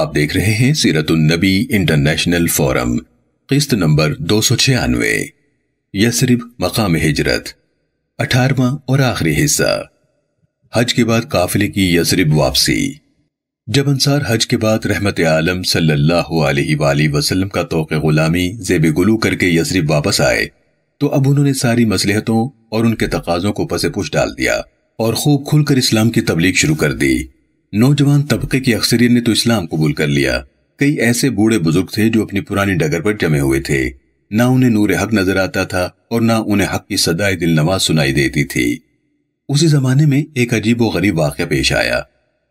آپ دیکھ رہے ہیں سیرت النبی انٹرنیشنل فورم، قسط نمبر 296، یثرب مقام ہجرت، 18واں اور آخری حصہ۔ حج کے بعد قافلے کی یثرب واپسی۔ جب انصار حج کے بعد رحمت عالم صلی اللہ علیہ وآلہ وسلم کا طوق غلامی زیب گلو کر کے یثرب واپس آئے تو اب انہوں نے ساری مصلحتوں اور ان کے تقاضوں کو پس پش ڈال دیا اور خوب کھل کر اسلام کی تبلیغ شروع کر دی۔ نوجوان طبقے کی اکثریت نے تو اسلام قبول کر لیا۔ کئی ایسے بوڑھے بزرگ تھے جو اپنی پرانی ڈگر پر جمے ہوئے تھے، نہ انہیں نور حق نظر آتا تھا اور نہ انہیں حق کی صدائے دل نواز سنائی دیتی تھی۔ اسی زمانے میں ایک عجیب و غریب واقعہ پیش آیا۔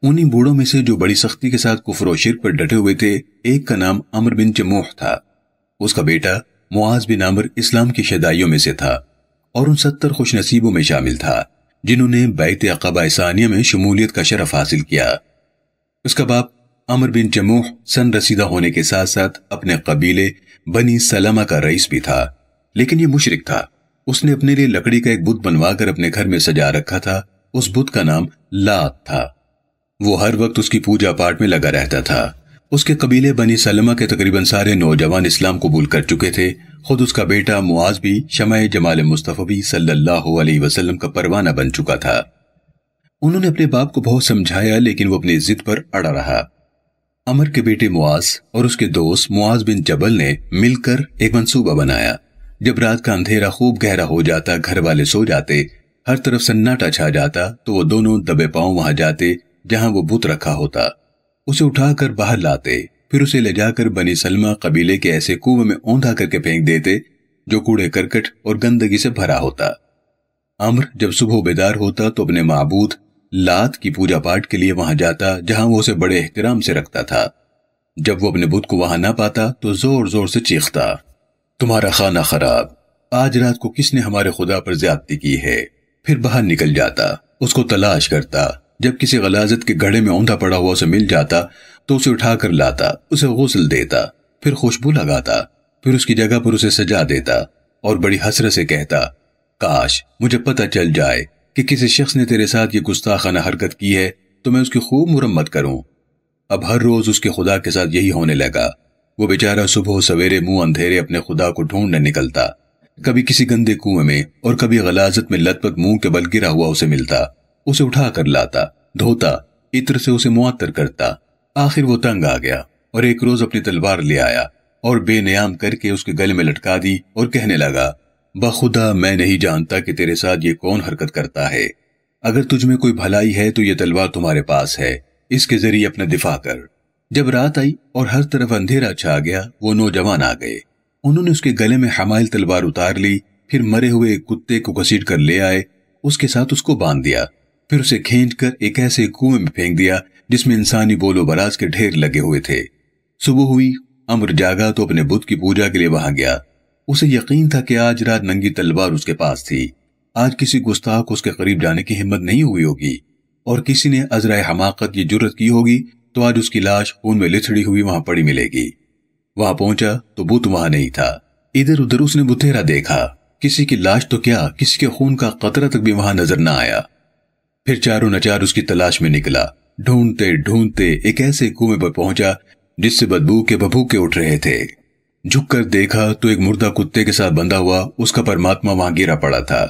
انہی بوڑھوں میں سے جو بڑی سختی کے ساتھ کفر و شرک پر ڈٹے ہوئے تھے، ایک کا نام عمرو بن جموح تھا۔ اس کا بیٹا معاذ بن عمرو اسلام کی شیدائیوں میں سے تھا اور ان 70 خوش نصیبوں میں شامل تھا جنہوں نے بیعت عقبہ ثانیہ میں شمولیت کا شرف حاصل کیا۔ اس کا باپ عمرو بن جموح سن رسیدہ ہونے کے ساتھ ساتھ اپنے قبیلے بنی سلمہ کا رئیس بھی تھا، لیکن یہ مشرک تھا۔ اس نے اپنے لیے لکڑی کا ایک بت بنوا کر اپنے گھر میں سجا رکھا تھا۔ اس بت کا نام لات تھا۔ وہ ہر وقت اس کی پوجا پاٹ میں لگا رہتا تھا۔ اس کے قبیلے بنی سلمہ کے تقریباً سارے نوجوان اسلام قبول کر چکے تھے۔ خود اس کا بیٹا معاذ بھی شمع جمال مصطفی صلی اللہ علیہ وسلم کا پروانہ بن چکا تھا۔ انہوں نے اپنے باپ کو بہت سمجھایا لیکن وہ اپنی ضد پر اڑا رہا۔ عمر کے بیٹے معاذ اور اس کے دوست معاذ بن جبل نے مل کر ایک منصوبہ بنایا۔ جب رات کا اندھیرا خوب گہرا ہو جاتا، گھر والے سو جاتے، ہر طرف سناٹا چھا جاتا، تو وہ دونوں دبے پاؤں وہاں جاتے جہاں وہ بت رکھا ہوتا، اسے اٹھا کر باہر لاتے، پھر اسے لے جا کر بنی سلمہ قبیلے کے ایسے کنویں میں اوندا کر کے پھینک دیتے جو کوڑے کرکٹ اور گندگی سے بھرا ہوتا۔ عمر جب صبح بیدار ہوتا تو اپنے معبود لات کی پوجا پاٹ کے لیے وہاں جاتا جہاں وہ اسے بڑے احترام سے رکھتا تھا۔ جب وہ اپنے بت کو وہاں نہ پاتا تو زور زور سے چیختا، تمہارا خانہ خراب، آج رات کو کس نے ہمارے خدا پر زیادتی کی ہے؟ پھر باہر نکل جاتا، اس کو تلاش کرتا، جب کسی غلاظت کے گڑھے میں اوندا پڑا ہوا اسے مل جاتا تو اسے اٹھا کر لاتا، اسے غسل دیتا، پھر خوشبو لگاتا، پھر اس کی جگہ پر اسے سجا دیتا اور بڑی حسرت سے کہتا، کاش مجھے پتہ چل جائے کہ کسی شخص نے تیرے ساتھ یہ گستاخانہ حرکت کی ہے تو میں اس کی خوب مرمت کروں۔ اب ہر روز اس کے خدا کے ساتھ یہی ہونے لگا۔ وہ بیچارہ صبح سویرے منہ اندھیرے اپنے خدا کو ڈھونڈنے نکلتا، کبھی کسی گندے کنویں میں اور کبھی غلاظت میں لت پت منہ کے بل گرا ہوا اسے ملتا، اسے اٹھا کر لاتا، دھوتا، عطر سے اسے معطر کرتا۔ آخر وہ تنگ آ گیا اور ایک روز اپنی تلوار لے آیا اور بے نیام کر کے اس کے گلے میں لٹکا دی اور کہنے لگا، بخدا میں نہیں جانتا کہ تیرے ساتھ یہ کون حرکت کرتا ہے۔ اگر تجھ میں کوئی بھلائی ہے تو یہ تلوار تمہارے پاس ہے، اس کے ذریعے اپنا دفاع کر۔ جب رات آئی اور ہر طرف اندھیرا چھا گیا، وہ نوجوان آ گئے۔ انہوں نے اس کے گلے میں حمائل تلوار اتار لی، پھر مرے ہوئے ایک کتے کو گھسیٹ کر لے آئے، اس کے ساتھ اس کو باندھ دیا، پھر اسے کھینچ کر ایک ایسے کنویں میں پھینک دیا جس میں انسانی بول و براز کے ڈھیر لگے ہوئے تھے۔ صبح ہوئی، عمر جاگا تو اپنے بت کی پوجا کے لیے وہاں گیا۔ اسے یقین تھا کہ آج رات ننگی تلوار اس کے پاس تھی، آج کسی گستاخ اس کے قریب جانے کی ہمت نہیں ہوئی ہوگی، اور کسی نے عذرائے حماقت یہ جرت کی ہوگی تو آج اس کی لاش خون میں لتھڑی ہوئی وہاں پڑی ملے گی۔ وہاں پہنچا تو بت وہاں نہیں تھا۔ ادھر ادھر اس نے بتھیرا دیکھا، کسی کی لاش تو کیا، کسی کے خون کا قطرہ تک بھی وہاں نظر نہ آیا۔ پھر چاروں نچار اس کی تلاش میں نکلا، ڈھونڈتے ڈھونڈتے ایک ایسے کنویں پر پہنچا جس سے بدبو کے ببوکے اٹھ رہے تھے۔ جھک کر دیکھا تو ایک مردہ کتے کے ساتھ بندھا ہوا اس کا پرماتما وہاں گرا پڑا تھا۔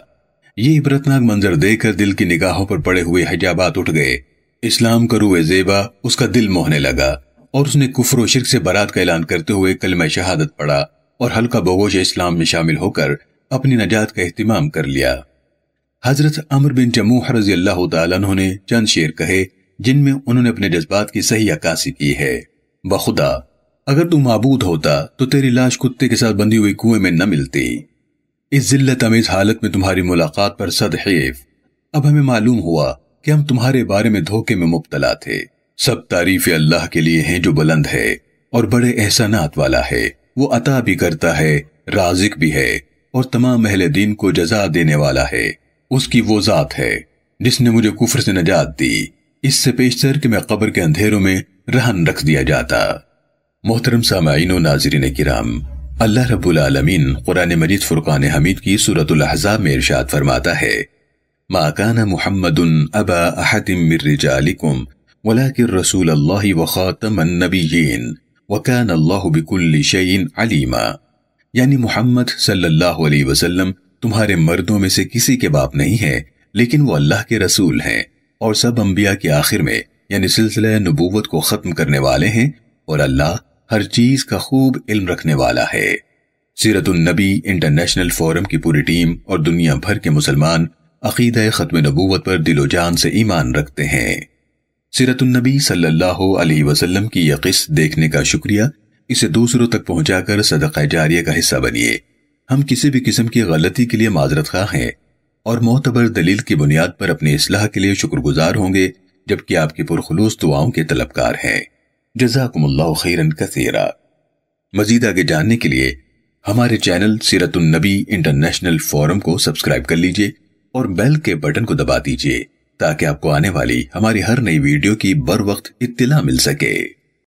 یہ عبرتناک منظر دیکھ کر دل کی نگاہوں پر پڑے ہوئے حجابات اٹھ گئے۔ اسلام کا روح زیبا اس کا دل موہنے لگا اور اس نے کفر و شرک سے برات کا اعلان کرتے ہوئے کلمہ شہادت پڑھا اور ہلکا بگوش اسلام میں شامل ہو کر اپنی نجات کا اہتمام کر لیا۔ حضرت عمرو بن جموح رضی اللہ تعالیٰ عنہ نے چند شعر کہے جن میں انہوں نے اپنے جذبات کی صحیح عکاسی کی ہے۔ بخدا اگر تو معبود ہوتا تو تیری لاش کتے کے ساتھ بندھی ہوئی کنویں میں نہ ملتی۔ اس ذلت امیز حالت میں تمہاری ملاقات پر صد حیف۔ اب ہمیں معلوم ہوا کہ ہم تمہارے بارے میں دھوکے میں مبتلا تھے۔ سب تعریف اللہ کے لیے ہیں جو بلند ہے اور بڑے احسانات والا ہے۔ وہ عطا بھی کرتا ہے، رازق بھی ہے اور تمام اہل دین کو جزا دینے والا ہے۔ اس کی وہ ذات ہے جس نے مجھے کفر سے نجات دی، اس سے پیشتر کہ میں قبر کے اندھیروں میں رہن رکھ دیا جاتا۔ محترم سامعین و ناظرین کرام، اللہ رب العالمین قرآن مجید فرقان حمید کی سورۃ الاحزاب میں ارشاد فرماتا ہے، ما کان محمد ابا احد من رجالکم ولكن رسول الله وخاتم النبيين وكان الله بكل شيء عليما، یعنی محمد صلی اللہ علیہ وسلم تمہارے مردوں میں سے کسی کے باپ نہیں ہے، لیکن وہ اللہ کے رسول ہیں اور سب انبیاء کے آخر میں یعنی سلسلہ نبوت کو ختم کرنے والے ہیں، اور اللہ ہر چیز کا خوب علم رکھنے والا ہے۔ سیرت النبی انٹرنیشنل فورم کی پوری ٹیم اور دنیا بھر کے مسلمان عقیدہ ختم نبوت پر دل و جان سے ایمان رکھتے ہیں۔ سیرت النبی صلی اللہ علیہ وسلم کی یہ قسط دیکھنے کا شکریہ، اسے دوسروں تک پہنچا کر صدقہ جاریہ کا حصہ بنیے۔ ہم کسی بھی قسم کی غلطی کے لیے معذرت خواہ ہیں اور معتبر دلیل کی بنیاد پر اپنی اصلاح کے لیے شکر گزار ہوں گے، جبکہ آپ کی پرخلوص دعاؤں کے طلبکار ہیں۔ جزاکم اللہ خیرا کثیرا۔ مزید آگے جاننے کے لیے ہمارے چینل سیرت النبی انٹرنیشنل فورم کو سبسکرائب کر لیجئے اور بیل کے بٹن کو دبا دیجئے تاکہ آپ کو آنے والی ہماری ہر نئی ویڈیو کی بر وقت اطلاع مل سکے۔